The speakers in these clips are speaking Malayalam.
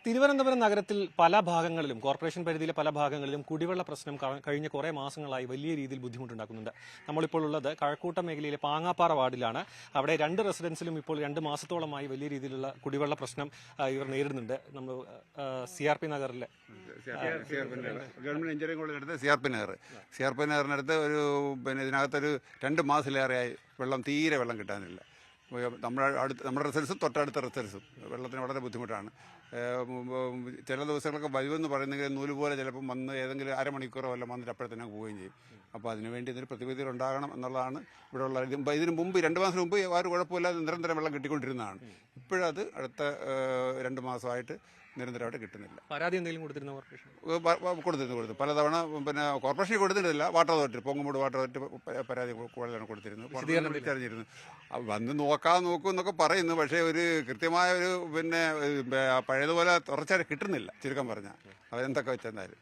തിരുവനന്തപുരം നഗരത്തിൽ പല ഭാഗങ്ങളിലും കോർപ്പറേഷൻ പരിധിയിലെ പല ഭാഗങ്ങളിലും കുടിവെള്ള പ്രശ്നം കഴിഞ്ഞ കുറേ മാസങ്ങളായി വലിയ രീതിയിൽ ബുദ്ധിമുട്ടുണ്ടാക്കുന്നുണ്ട്. നമ്മളിപ്പോൾ ഉള്ളത് കഴക്കൂട്ടം മേഖലയിലെ പാങ്ങാപ്പാറ വാർഡിലാണ്. അവിടെ 2 റെസിഡൻസിലും ഇപ്പോൾ 2 മാസത്തോളമായി വലിയ രീതിയിലുള്ള കുടിവെള്ള പ്രശ്നം ഇവർ നേരിടുന്നുണ്ട്. നമ്മൾ CRP നഗറിലെ ഗവൺമെന്റ് എഞ്ചിനീയറിംഗ് കോളേജ് അടുത്ത് CRP നഗറിനടുത്ത് ഒരു ഇതിനകത്തൊരു 2 മാസത്തിലേറെയായി തീരെ വെള്ളം കിട്ടാനില്ല. നമ്മുടെ റിസൾട്ട്സും തൊട്ടടുത്ത റിസൾട്ട്സും വെള്ളത്തിന് വളരെ ബുദ്ധിമുട്ടാണ്. ചില ദിവസങ്ങളൊക്കെ വരുമെന്ന് പറയുന്നെങ്കിൽ നൂല് പോലെ ചിലപ്പം വന്ന് ഏതെങ്കിലും അരമണിക്കൂറോ വല്ലതും വന്നിട്ട് അപ്പോഴത്തന്നെ പോവുകയും ചെയ്യും. അപ്പോൾ അതിനുവേണ്ടി ഇതിന് പ്രതിവിധികൾ ഉണ്ടാകണം എന്നുള്ളതാണ് ഇവിടെ ഉള്ള. ഇതിന് മുമ്പ് 2 മാസം മുമ്പ് ആരും കുഴപ്പമില്ലാതെ നിരന്തരം വെള്ളം കിട്ടിക്കൊണ്ടിരുന്നതാണ്. ഇപ്പോഴത് അടുത്ത 2 മാസമായിട്ട് നിരന്തരമായിട്ട് കിട്ടുന്നില്ല. പരാതി എന്തെങ്കിലും കൊടുത്തിരുന്ന കോർപ്പറേഷൻ കൊടുത്തിരുന്നു പലതവണ. കോർപ്പറേഷന് കൊടുത്തിട്ടില്ല, water authority, Pongumoodu water authority പരാതി കൂടുതലാണ് കൊടുത്തിരുന്നു. വിളിച്ചറിഞ്ഞിരുന്നു. വന്ന് നോക്കൂ എന്നൊക്കെ പറയുന്നു. പക്ഷേ ഒരു കൃത്യമായ ഒരു പഴയതുപോലെ തുടർച്ചയായിട്ട് കിട്ടുന്നില്ല. ചുരുക്കം പറഞ്ഞാൽ അതെന്തൊക്കെ വെച്ചെന്നാലും.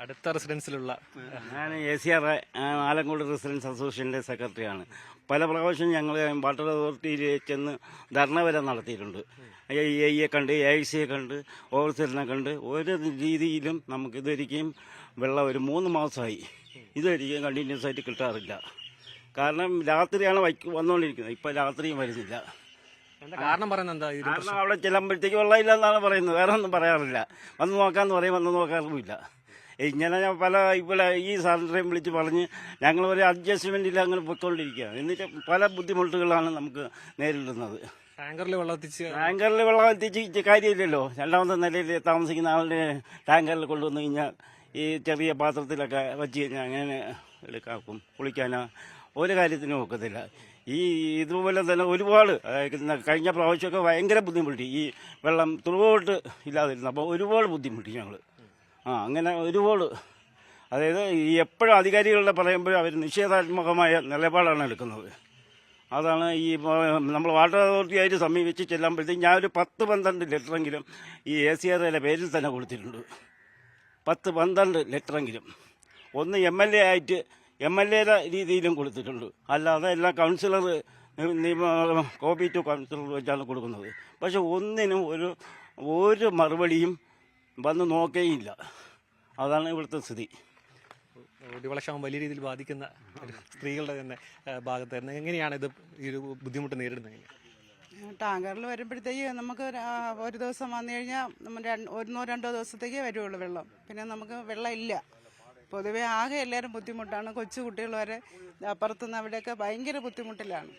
അടുത്ത റെസിഡൻസിലുള്ള ഞാൻ ACR ആലങ്കോട് റെസിഡൻസ് അസോസിയേഷൻ്റെ സെക്രട്ടറിയാണ്. പല പ്രാവശ്യം ഞങ്ങൾ വാട്ടർ അതോറിറ്റിയിൽ ചെന്ന് ധർണ വരെ നടത്തിയിട്ടുണ്ട്. AE കണ്ട്, AIC കണ്ട്, ഓവർസീറിനെ കണ്ട്. ഒരു രീതിയിലും നമുക്കിതൊരിക്കലും വെള്ളം ഒരു 3 മാസമായി ഇതൊരിക്കലും കണ്ടിന്യൂസ് ആയിട്ട് കിട്ടാറില്ല. കാരണം രാത്രിയാണ് വന്നുകൊണ്ടിരിക്കുന്നത്. ഇപ്പം രാത്രിയും വരുന്നില്ല. കാരണം പറയുന്നത് എന്താ? കാരണം അവിടെ ചെല്ലുമ്പോഴത്തേക്ക് വെള്ളമില്ല എന്നാണ് പറയുന്നത്. വേറെ ഒന്നും പറയാറില്ല. വന്ന് നോക്കാമെന്ന് പറയും, വന്ന് നോക്കാറുമില്ല. ഇങ്ങനെ ഞാൻ ഇവിടെ ഈ സാറിനെയും വിളിച്ച് പറഞ്ഞ് ഞങ്ങൾ ഒരു അഡ്ജസ്റ്റ്മെൻറ്റിൽ അങ്ങനെ പൊയ്ക്കൊണ്ടിരിക്കുകയാണ്. എന്നിട്ട് പല ബുദ്ധിമുട്ടുകളാണ് നമുക്ക് നേരിടുന്നത്. ടാങ്കറിൽ വെള്ളം എത്തിച്ച് കാര്യമില്ലല്ലോ. 2ാമത്തെ നിലയിൽ താമസിക്കുന്ന ആളുടെ ടാങ്കറിൽ കൊണ്ടുവന്ന് കഴിഞ്ഞാൽ ഈ ചെറിയ പാത്രത്തിലൊക്കെ വെച്ച് കഴിഞ്ഞാൽ അങ്ങനെ എടുക്കാക്കും. കുളിക്കാനോ ഒരു കാര്യത്തിനും ഒക്കത്തില്ല. ഇതുപോലെ തന്നെ ഒരുപാട് കഴിഞ്ഞ പ്രാവശ്യമൊക്കെ ഭയങ്കര ബുദ്ധിമുട്ടി. ഈ വെള്ളം തുറവോട്ട് ഇല്ലാതിരുന്നു. അപ്പോൾ ഒരുപാട് ബുദ്ധിമുട്ടി ഞങ്ങൾ. അങ്ങനെ ഒരുപാട്, അതായത് എപ്പോഴും അധികാരികളുടെ പറയുമ്പോഴും അവർ നിഷേധാത്മകമായ നിലപാടാണ് എടുക്കുന്നത്. അതാണ് നമ്മൾ വാട്ടർ അതോറിറ്റിയായിട്ട് സമീപിച്ച് ചെല്ലുമ്പോഴത്തേക്ക് ഞാൻ ഒരു 10-12 ലെറ്ററെങ്കിലും ഈ ACRയുടെ പേരിൽ തന്നെ കൊടുത്തിട്ടുണ്ട്. 10-12 ലെറ്ററെങ്കിലും. ഒന്ന് MLA ആയിട്ട് MLAയുടെ രീതിയിലും കൊടുത്തിട്ടുണ്ട്. അല്ലാതെ എല്ലാ കൗൺസിലർ കോപ്പി ടു കൗൺസിലർ വെച്ചാണ് കൊടുക്കുന്നത്. പക്ഷെ ഒന്നിനും ഒരു മറുപടിയും വന്ന് നോക്കേയില്ല. അതാണ് ഇവിടുത്തെ സ്ഥിതി. കുടിവെള്ളക്ഷാമം വലിയ രീതിയിൽ ബാധിക്കുന്ന സ്ത്രീകളുടെ തന്നെ ഭാഗത്തായിരുന്നു. എങ്ങനെയാണ് ഇത് ഈ ഒരു ബുദ്ധിമുട്ട് നേരിടുന്നത്? ടാങ്കറിൽ വരുമ്പോഴത്തേക്ക് നമുക്ക് ഒരു ദിവസം വന്നു കഴിഞ്ഞാൽ നമ്മൾ 1-2 ദിവസത്തേക്കേ വരുള്ളൂ വെള്ളം. പിന്നെ നമുക്ക് വെള്ളം ഇല്ല. പൊതുവെ ആകെ എല്ലാവരും ബുദ്ധിമുട്ടാണ്. കൊച്ചു കുട്ടികൾ വരെ അപ്പുറത്തുനിന്ന് അവിടെയൊക്കെ ഭയങ്കര ബുദ്ധിമുട്ടിലാണ്.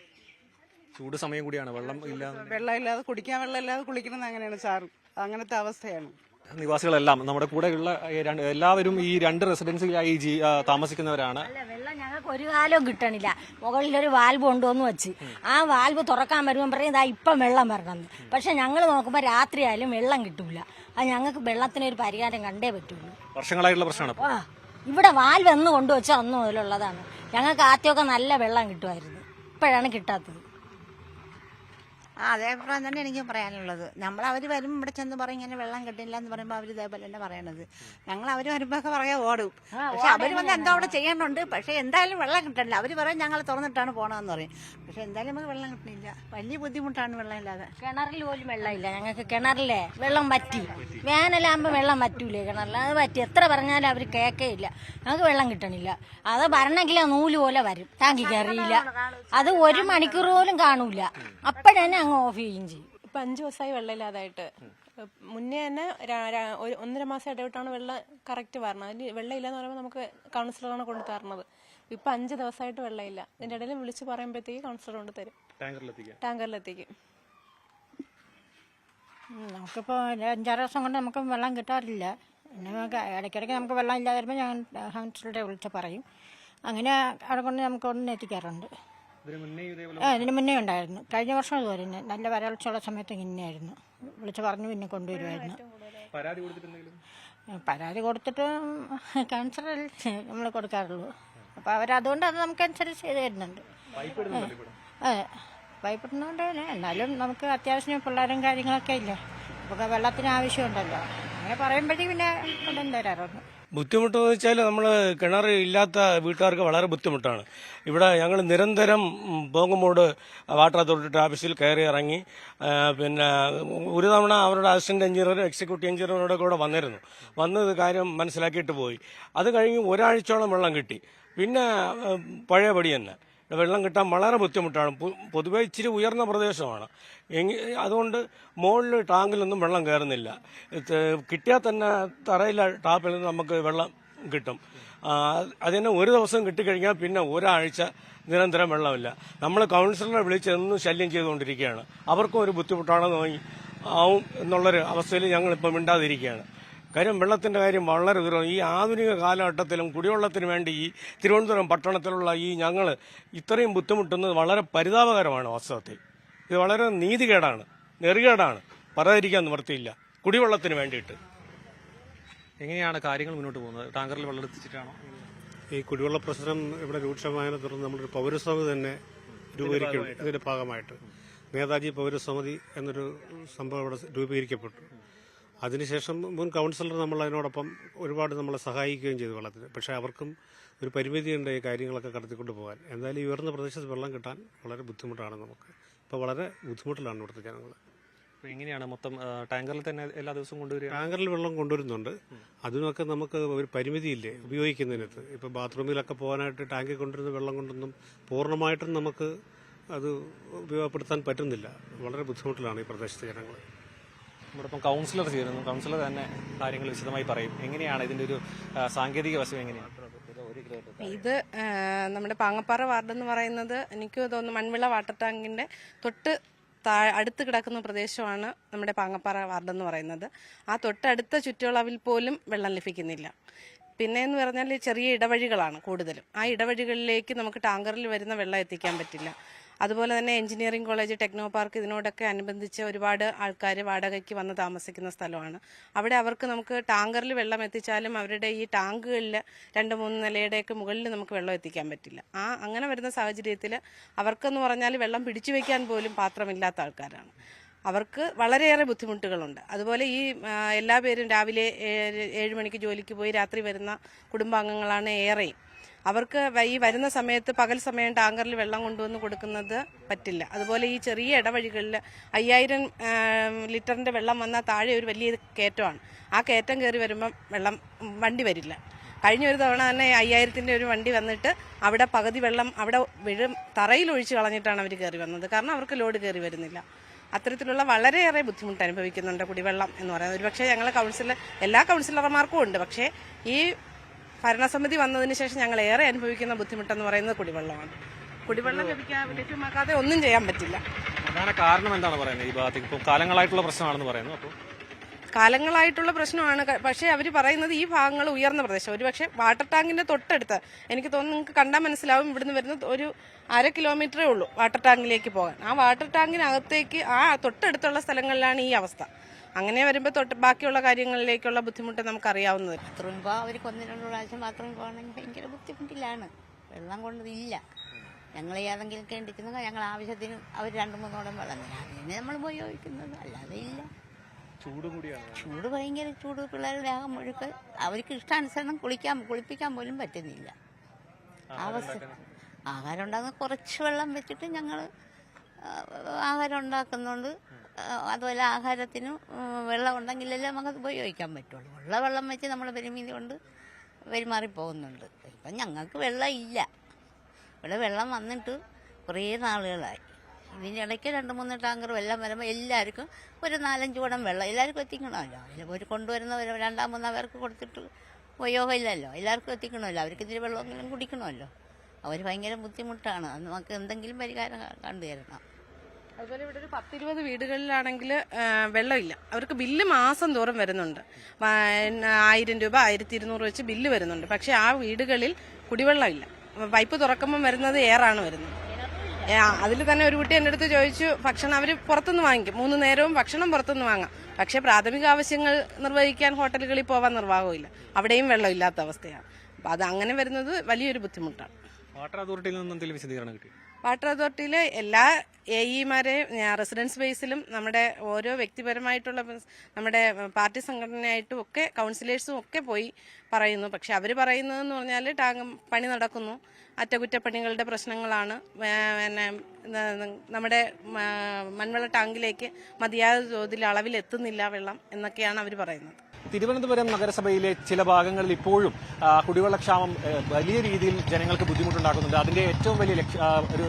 ചൂട് സമയം കൂടിയാണ്. വെള്ളം ഇല്ലാതെ കുടിക്കാൻ വെള്ളം ഇല്ലാതെ കുളിക്കുന്നത് അങ്ങനെയാണ് സാർ. അങ്ങനത്തെ അവസ്ഥയാണ്. നിവാസികളെല്ലാം നമ്മുടെ കൂടെയുള്ള എല്ലാവരും ഈ 2 റെസിഡൻസിലായി താമസിക്കുന്നവരാണ്. വെള്ളം ഞങ്ങൾക്ക് ഒരു കാലവും കിട്ടണില്ല. മുകളിലൊരു വാൽവ് കൊണ്ടുവന്ന് വെച്ച് ആ വാൽവ് തുറക്കാൻ വരുമ്പോൾ പറയും ഇതാ ഇപ്പം വെള്ളം വരണമെന്ന്. പക്ഷെ ഞങ്ങൾ നോക്കുമ്പോൾ രാത്രിയായാലും വെള്ളം കിട്ടൂല. അത് ഞങ്ങൾക്ക് വെള്ളത്തിനൊരു പരിഹാരം കണ്ടേ പറ്റുള്ളൂ. വർഷങ്ങളായിട്ടുള്ള പ്രശ്നമാണ്. ഇവിടെ വാൽവ് എന്ന് കൊണ്ടുവച്ചാൽ അന്ന് മുതലുള്ളതാണ്. ഞങ്ങൾക്ക് ആദ്യമൊക്കെ നല്ല വെള്ളം കിട്ടുമായിരുന്നു. ഇപ്പോഴാണ് കിട്ടാത്തത്. അതേ അഭിപ്രായം തന്നെ എനിക്ക് പറയാനുള്ളത്. അവർ വരും ഇവിടെ ചെന്ന് പറയും ഇങ്ങനെ വെള്ളം കിട്ടില്ല എന്ന് പറയുമ്പോൾ അവർ ഇതേപോലെ തന്നെ പറയണത്. ഞങ്ങൾ അവർ വരുമ്പോൾ ഒക്കെ പറയാൻ ഓടും. പക്ഷെ അവർ വന്ന് എന്തോ അവിടെ ചെയ്യാനുണ്ട്. പക്ഷെ എന്തായാലും വെള്ളം കിട്ടണില്ല. അവർ പറയും ഞങ്ങൾ തുറന്നിട്ടാണ് പോകണമെന്ന് പറയും. പക്ഷെ എന്തായാലും നമുക്ക് വെള്ളം കിട്ടണില്ല. വലിയ ബുദ്ധിമുട്ടാണ് വെള്ളം ഇല്ലാതെ. കിണറിൽ പോലും വെള്ളമില്ല. ഞങ്ങൾക്ക് കിണറിലെ വെള്ളം വറ്റി. വേനലാകുമ്പോൾ വെള്ളം വറ്റൂലേ കിണറിൽ? അത് വറ്റി. എത്ര പറഞ്ഞാലും അവർ കേൾക്കേയില്ല. ഞങ്ങൾക്ക് വെള്ളം കിട്ടണില്ല. അത് വരണമെങ്കിൽ നൂല് പോലെ വരും. ടാങ്കി കയറിയില്ല. അത് 1 മണിക്കൂർ പോലും കാണൂല. അപ്പോഴന്നെ അങ്ങ് ഓഫ് ചെയ്യുകയും ചെയ്യും. ഇപ്പം 5 ദിവസമായി വെള്ളമില്ലാതായിട്ട്. മുന്നേ തന്നെ 1.5 മാസം ഇടവിട്ടാണ് വെള്ളം കറക്റ്റ് വരണം. അതിന് വെള്ളം ഇല്ലെന്ന് പറയുമ്പോൾ നമുക്ക് കൗൺസിലറാണ് കൊണ്ട് തരണത്. ഇപ്പം 5 ദിവസമായിട്ട് വെള്ളമില്ല. ഇതിൻ്റെ ഇടയിൽ വിളിച്ച് പറയുമ്പോഴത്തേക്ക് കൗൺസിലർ കൊണ്ട് തരും. ടാങ്കറിലെത്തിക്കും. നമുക്കിപ്പോൾ 5-6 ദിവസം കൊണ്ട് നമുക്ക് വെള്ളം കിട്ടാറില്ല. പിന്നെ നമുക്ക് ഇടയ്ക്കിടയ്ക്ക് നമുക്ക് വെള്ളം ഇല്ലാതെ വരുമ്പോൾ ഞാൻ കൗൺസിലറെ വിളിച്ച് പറയും. അങ്ങനെ അവിടെ കൊണ്ട് നമുക്ക് കൊണ്ടുവന്ന് എത്തിക്കാറുണ്ട്. ഇതിന് മുന്നേ ഉണ്ടായിരുന്നു. കഴിഞ്ഞ വർഷം ഇതുവരെ നല്ല വരൾച്ചയുള്ള സമയത്ത് ഇങ്ങനെയായിരുന്നു. വിളിച്ച് പറഞ്ഞു പിന്നെ കൊണ്ടുവരുമായിരുന്നു. പരാതി കൊടുത്തിട്ട് കൗൺസിലറിൽ നമ്മൾ കൊടുക്കാറുള്ളൂ. അപ്പോൾ അവരതുകൊണ്ട് അത് നമുക്കനുസരിച്ച് ചെയ്ത് തരുന്നുണ്ട്. അതെ, പൈപ്പ് ഇടുന്നതുകൊണ്ട് തന്നെ. എന്നാലും നമുക്ക് അത്യാവശ്യം പിള്ളേരും കാര്യങ്ങളൊക്കെ ഇല്ല. അപ്പോൾ വെള്ളത്തിന് ആവശ്യമുണ്ടല്ലോ. അങ്ങനെ പറയുമ്പോഴത്തേക്ക് പിന്നെ കൊണ്ടുവന്ന് തരാറുണ്ട്. ബുദ്ധിമുട്ടെന്ന് വെച്ചാൽ നമ്മൾ കിണർ ഇല്ലാത്ത വീട്ടുകാർക്ക് വളരെ ബുദ്ധിമുട്ടാണ്. ഇവിടെ ഞങ്ങൾ നിരന്തരം പോങ്ങുമൂട് വാട്ടർ അതോറിറ്റി ഓഫീസിൽ കയറി ഇറങ്ങി. പിന്നെ ഒരു തവണ അവരുടെ അസിസ്റ്റന്റ് എഞ്ചിനീയർ എക്സിക്യൂട്ടീവ് എഞ്ചിനീയറുടെ കൂടെ വന്നത് കാര്യം മനസ്സിലാക്കിയിട്ട് പോയി. അത് കഴിഞ്ഞ് ഒരാഴ്ചയോളം വെള്ളം കിട്ടി. പിന്നെ പഴയപടി തന്നെ വെള്ളം കിട്ടാൻ വളരെ ബുദ്ധിമുട്ടാണ്. പൊതുവെ ഇച്ചിരി ഉയർന്ന പ്രദേശമാണ്. അതുകൊണ്ട് മുകളിൽ ടാങ്കിലൊന്നും വെള്ളം കയറുന്നില്ല. കിട്ടിയാൽ തന്നെ തറയിലെ ടാപ്പിൽ നിന്ന് നമുക്ക് വെള്ളം കിട്ടും. അതിന് ഒരു ദിവസം കിട്ടിക്കഴിഞ്ഞാൽ പിന്നെ ഒരാഴ്ച നിരന്തരം വെള്ളമില്ല. നമ്മൾ കൗൺസിലറെ വിളിച്ച് എന്നും ശല്യം ചെയ്തുകൊണ്ടിരിക്കുകയാണ്. അവർക്കും ഒരു ബുദ്ധിമുട്ടാണെന്ന് ആവും എന്നുള്ളൊരു അവസ്ഥയിൽ ഞങ്ങളിപ്പോൾ മിണ്ടാതിരിക്കുകയാണ്. കാര്യം വെള്ളത്തിൻ്റെ കാര്യം വളരെ ദൂരം. ഈ ആധുനിക കാലഘട്ടത്തിലും കുടിവെള്ളത്തിന് വേണ്ടി ഈ തിരുവനന്തപുരം പട്ടണത്തിലുള്ള ഞങ്ങൾ ഇത്രയും ബുദ്ധിമുട്ടുന്നത് വളരെ പരിതാപകരമാണ്. വാസ്തവത്തിൽ ഇത് വളരെ നീതികേടാണ്, നെറികേടാണ്, പറയാതിരിക്കാൻ നിവൃത്തിയില്ല. കുടിവെള്ളത്തിന് വേണ്ടിയിട്ട് എങ്ങനെയാണ് കാര്യങ്ങൾ മുന്നോട്ട് പോകുന്നത്? ടാങ്കറിൽ വെള്ളം എത്തിച്ചിട്ടാണോ? ഈ കുടിവെള്ള പ്രശ്നം ഇവിടെ രൂക്ഷമായതിനെ തുടർന്ന് നമ്മളൊരു പൗരസമിതി തന്നെ രൂപീകരിക്കും. ഇതിന്റെ ഭാഗമായിട്ട് നേതാജി പൗരസമിതി എന്നൊരു സംഭവം ഇവിടെ രൂപീകരിക്കപ്പെട്ടു. അതിനുശേഷം മുൻ കൗൺസിലർ നമ്മൾ അതിനോടൊപ്പം ഒരുപാട് നമ്മളെ സഹായിക്കുകയും ചെയ്തു വെള്ളത്തിന്. പക്ഷേ അവർക്കും ഒരു പരിമിതിയുണ്ട് ഈ കാര്യങ്ങളൊക്കെ കടത്തിക്കൊണ്ട് പോകാൻ. എന്തായാലും ഈ ഉയർന്ന പ്രദേശത്ത് വെള്ളം കിട്ടാൻ വളരെ ബുദ്ധിമുട്ടാണ് നമുക്ക്. ഇപ്പോൾ വളരെ ബുദ്ധിമുട്ടിലാണ് ഇവിടുത്തെ ജനങ്ങൾ. എങ്ങനെയാണ് മൊത്തം ടാങ്കറിൽ തന്നെ എല്ലാ ദിവസവും കൊണ്ടുവരിക? ടാങ്കറിൽ വെള്ളം കൊണ്ടുവരുന്നുണ്ട്. അതിനൊക്കെ നമുക്ക് ഒരു പരിമിതിയില്ലേ ഉപയോഗിക്കുന്നതിനകത്ത്. ഇപ്പോൾ ബാത്റൂമിലൊക്കെ പോകാനായിട്ട് ടാങ്കിൽ കൊണ്ടുവരുന്ന വെള്ളം കൊണ്ടൊന്നും പൂർണ്ണമായിട്ടും നമുക്ക് അത് ഉപയോഗപ്പെടുത്താൻ പറ്റുന്നില്ല. വളരെ ബുദ്ധിമുട്ടിലാണ് ഈ പ്രദേശത്തെ ജനങ്ങൾ. നമ്മളിപ്പം കൗൺസിലർ ചേരുന്നു. കൗൺസിലർ തന്നെ കാര്യങ്ങൾ വിശദമായി പറയും. എങ്ങനെയാണ് ഇതിന്റെ ഒരു സാങ്കേതിക വശം എങ്ങനെയാണ്? ഇത് നമ്മുടെ പാങ്ങപ്പാറ വാർഡ് എന്ന് പറയുന്നത് എനിക്ക് തോന്നുന്നു മൺവിള വാട്ടർ ടാങ്കിന്റെ തൊട്ട് അടുത്ത് കിടക്കുന്ന പ്രദേശമാണ് നമ്മുടെ പാങ്ങപ്പാറ വാർഡ് എന്ന് പറയുന്നത്. ആ തൊട്ടടുത്ത ചുറ്റളവിൽ പോലും വെള്ളം ലഭിക്കുന്നില്ല. പിന്നെ എന്ന് പറഞ്ഞാൽ ചെറിയ ഇടവഴികളാണ് കൂടുതലും. ആ ഇടവഴികളിലേക്ക് നമുക്ക് ടാങ്കറിൽ വരുന്ന വെള്ളം എത്തിക്കാൻ പറ്റില്ല. അതുപോലെ തന്നെ എഞ്ചിനീയറിംഗ് കോളേജ്, ടെക്നോ പാർക്ക് ഇതിനോടൊക്കെ അനുബന്ധിച്ച് ഒരുപാട് ആൾക്കാർ വാടകയ്ക്ക് വന്ന് താമസിക്കുന്ന സ്ഥലമാണ്. അവിടെ അവർക്ക് നമുക്ക് ടാങ്കറിൽ വെള്ളം എത്തിച്ചാലും അവരുടെ ഈ ടാങ്കുകളിൽ 2-3 നിലയുടെയൊക്കെ മുകളിൽ നമുക്ക് വെള്ളം എത്തിക്കാൻ പറ്റില്ല. അങ്ങനെ വരുന്ന സാഹചര്യത്തിൽ അവർക്കെന്ന് പറഞ്ഞാൽ വെള്ളം പിടിച്ചു വയ്ക്കാൻ പോലും പാത്രമില്ലാത്ത ആൾക്കാരാണ്. അവർക്ക് വളരെയേറെ ബുദ്ധിമുട്ടുകളുണ്ട്. അതുപോലെ ഈ എല്ലാ പേരും രാവിലെ 7 മണിക്ക് ജോലിക്ക് പോയി രാത്രി വരുന്ന കുടുംബാംഗങ്ങളാണ് ഏറെയും. അവർക്ക് ഈ വരുന്ന സമയത്ത് പകൽ സമയം ടാങ്കറിൽ വെള്ളം കൊണ്ടുവന്ന് കൊടുക്കുന്നത് പറ്റില്ല. അതുപോലെ ഈ ചെറിയ ഇടവഴികളിൽ 5000 ലിറ്ററിന്റെ വെള്ളം വന്നാൽ താഴെ ഒരു വലിയ കയറ്റമാണ്. ആ കയറ്റം കയറി വരുമ്പം വണ്ടി വരില്ല. കഴിഞ്ഞ ഒരു തവണ തന്നെ 5000ന്റെ ഒരു വണ്ടി വന്നിട്ട് അവിടെ പകുതി വെള്ളം അവിടെ തറയിൽ ഒഴിച്ച് കളഞ്ഞിട്ടാണ് അവർ കയറി വന്നത്. കാരണം അവർക്ക് ലോഡ് കയറി വരുന്നില്ല. അത്തരത്തിലുള്ള വളരെയേറെ ബുദ്ധിമുട്ട് അനുഭവിക്കുന്നുണ്ട് കുടിവെള്ളം എന്ന് പറയുന്നത്. ഒരുപക്ഷെ ഞങ്ങൾ എല്ലാ കൗൺസിലർമാർക്കും ഉണ്ട്. പക്ഷേ ഈ ഭരണസമിതി വന്നതിന് ശേഷം ഞങ്ങൾ ഏറെ അനുഭവിക്കുന്ന ബുദ്ധിമുട്ടെന്ന് പറയുന്നത് കുടിവെള്ളമാണ്. കുടിവെള്ളം ലഭ്യമാക്കാതെ ഒന്നും ചെയ്യാൻ പറ്റില്ല. പ്രധാന കാരണം എന്താണ് പറയുന്നത്? ഈ ഭാഗത്തേക്ക് ഇപ്പോൾ കാലങ്ങളായിട്ടുള്ള പ്രശ്നമാണെന്ന് പറയുന്നു. അപ്പോൾ കാലങ്ങളായിട്ടുള്ള പ്രശ്നമാണ്. പക്ഷേ അവർ പറയുന്നത് ഈ ഭാഗങ്ങൾ ഉയർന്ന പ്രദേശം. ഒരുപക്ഷെ വാട്ടർ ടാങ്കിന്റെ തൊട്ടടുത്ത് എനിക്ക് തോന്നുന്നു നിങ്ങൾക്ക് കണ്ടാൽ മനസ്സിലാവും. ഇവിടുന്ന് വരുന്ന ഒരു 1/2 കിലോമീറ്ററേ ഉള്ളൂ വാട്ടർ ടാങ്കിലേക്ക് പോകാൻ. ആ വാട്ടർ ടാങ്കിനകത്തേക്ക് തൊട്ടടുത്തുള്ള സ്ഥലങ്ങളിലാണ് ഈ അവസ്ഥ. അങ്ങനെ വരുമ്പോൾ ബാക്കിയുള്ള കാര്യങ്ങളിലേക്കുള്ള ബുദ്ധിമുട്ട് നമുക്കറിയാവുന്നത്. ബാത്റൂമിൽ പോകാൻ അവർക്ക് 1-2 പ്രാവശ്യം ബാത്റൂമിൽ പോകണമെങ്കിൽ ഭയങ്കര ബുദ്ധിമുട്ടിലാണ്. വെള്ളം കൊണ്ടതില്ല. ഞങ്ങൾ ഏതെങ്കിലും കേണ്ടിക്കുന്ന ഞങ്ങൾ ആവശ്യത്തിന് അവർ 2-3 ഓടം വെള്ളം തരാം. അതിനെ നമ്മൾ ഉപയോഗിക്കുന്നത്, അല്ലാതെ ഇല്ല. ചൂട് ഭയങ്കര ചൂട്. പിള്ളേരുടെ ദേഹം മുഴുക്ക് അവർക്ക് ഇഷ്ടാനുസരണം കുളിപ്പിക്കാൻ പോലും പറ്റുന്നില്ല. ആഹാരം ഉണ്ടാകുന്ന കുറച്ച് വെള്ളം വെച്ചിട്ട് ഞങ്ങൾ ആഹാരം ഉണ്ടാക്കുന്നുണ്ട്. അതുപോലെ ആഹാരത്തിന് വെള്ളം ഉണ്ടെങ്കിലല്ലേ നമുക്കത് ഉപയോഗിക്കാൻ പറ്റുള്ളൂ. ഉള്ള വെള്ളം വെച്ച് നമ്മൾ പരിമിതി കൊണ്ട് പെരുമാറി പോകുന്നുണ്ട്. ഇപ്പം ഞങ്ങൾക്ക് വെള്ളം ഇല്ല. ഇവിടെ വെള്ളം വന്നിട്ട് കുറേ നാളുകളായി. ഇതിൻ്റെ ഇടയ്ക്ക് 2-3 ടാങ്കർ വെള്ളം വരുമ്പോൾ എല്ലാവർക്കും ഒരു 4-5 കുടം വെള്ളം എല്ലാവർക്കും എത്തിക്കണമല്ലോ. ഒരു കൊണ്ടുവരുന്ന 2-3 പേർക്ക് കൊടുത്തിട്ട് ഉപയോഗമില്ലല്ലോ. എല്ലാവർക്കും എത്തിക്കണമല്ലോ. അവർക്ക് ഇതിൽ വെള്ളമെങ്കിലും കുടിക്കണമല്ലോ. അവർ ഭയങ്കര ബുദ്ധിമുട്ടാണ്. അത് നമുക്ക് എന്തെങ്കിലും പരിഹാരം കണ്ടുതരണം. അതുപോലെ ഇവിടെ ഒരു 10-20 വീടുകളിലാണെങ്കിൽ വെള്ളമില്ല. അവർക്ക് ബില്ല് മാസം തോറും വരുന്നുണ്ട്. 1000 രൂപ 1200 വെച്ച് ബില്ല് വരുന്നുണ്ട്. പക്ഷെ ആ വീടുകളിൽ കുടിവെള്ളമില്ല. പൈപ്പ് തുറക്കുമ്പോൾ വരുന്നത് എയറാണ് വരുന്നത്. അതിൽ തന്നെ ഒരു കുട്ടി എൻ്റെ അടുത്ത് ചോദിച്ചു, ഭക്ഷണം അവർ പുറത്തുനിന്ന് വാങ്ങിക്കും, 3 നേരവും ഭക്ഷണം പുറത്തുനിന്ന് വാങ്ങാം. പക്ഷെ പ്രാഥമിക ആവശ്യങ്ങൾ നിർവഹിക്കാൻ ഹോട്ടലുകളിൽ പോകാൻ നിർവാഹമില്ല. അവിടെയും വെള്ളമില്ലാത്ത അവസ്ഥയാണ്. അപ്പം അത് അങ്ങനെ വരുന്നത് വലിയൊരു ബുദ്ധിമുട്ടാണ്. വാട്ടർ അതോറിറ്റിയിൽ നിന്ന് എന്തെങ്കിലും വിശദീകരണം കിട്ടി? വാട്ടർ അതോറിറ്റിയിലെ എല്ലാ AE-മാരെയും റെസിഡൻസ് ബേസിലും നമ്മുടെ ഓരോ വ്യക്തിപരമായിട്ടുള്ള നമ്മുടെ പാർട്ടി സംഘടനയായിട്ടും ഒക്കെ കൗൺസിലേഴ്സും ഒക്കെ പോയി പറയുന്നു. പക്ഷെ അവർ പറയുന്നതെന്ന് പറഞ്ഞാൽ ടാങ്ക് പണി നടക്കുന്നു, അറ്റകുറ്റപ്പണികളുടെ പ്രശ്നങ്ങളാണ്, പിന്നെ നമ്മുടെ മൺവെള്ള ടാങ്കിലേക്ക് മതിയായ തോതിൽ അളവിൽ എത്തുന്നില്ല വെള്ളം എന്നൊക്കെയാണ് അവർ പറയുന്നത്. തിരുവനന്തപുരം നഗരസഭയിലെ ചില ഭാഗങ്ങളിൽ ഇപ്പോഴും കുടിവെള്ളക്ഷാമം വലിയ രീതിയിൽ ജനങ്ങൾക്ക് ബുദ്ധിമുട്ടുണ്ടാക്കുന്നുണ്ട്. അതിന്റെ ഏറ്റവും വലിയ ഒരു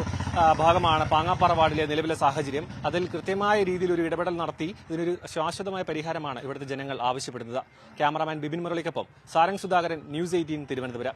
ഭാഗമാണ് പാങ്ങാപ്പാറ വാർഡിലെ നിലവിലെ സാഹചര്യം. അതിൽ കൃത്യമായ രീതിയിൽ ഒരു ഇടപെടൽ നടത്തി ഇതിനൊരു ശാശ്വതമായ പരിഹാരമാണ് ഇവിടുത്തെ ജനങ്ങൾ ആവശ്യപ്പെടുന്നത്. ക്യാമറാമാൻ ബിബിൻ മുരളിക്കൊപ്പം സാരംഗ് സുധാകരൻ, ന്യൂസ് 18 തിരുവനന്തപുരം.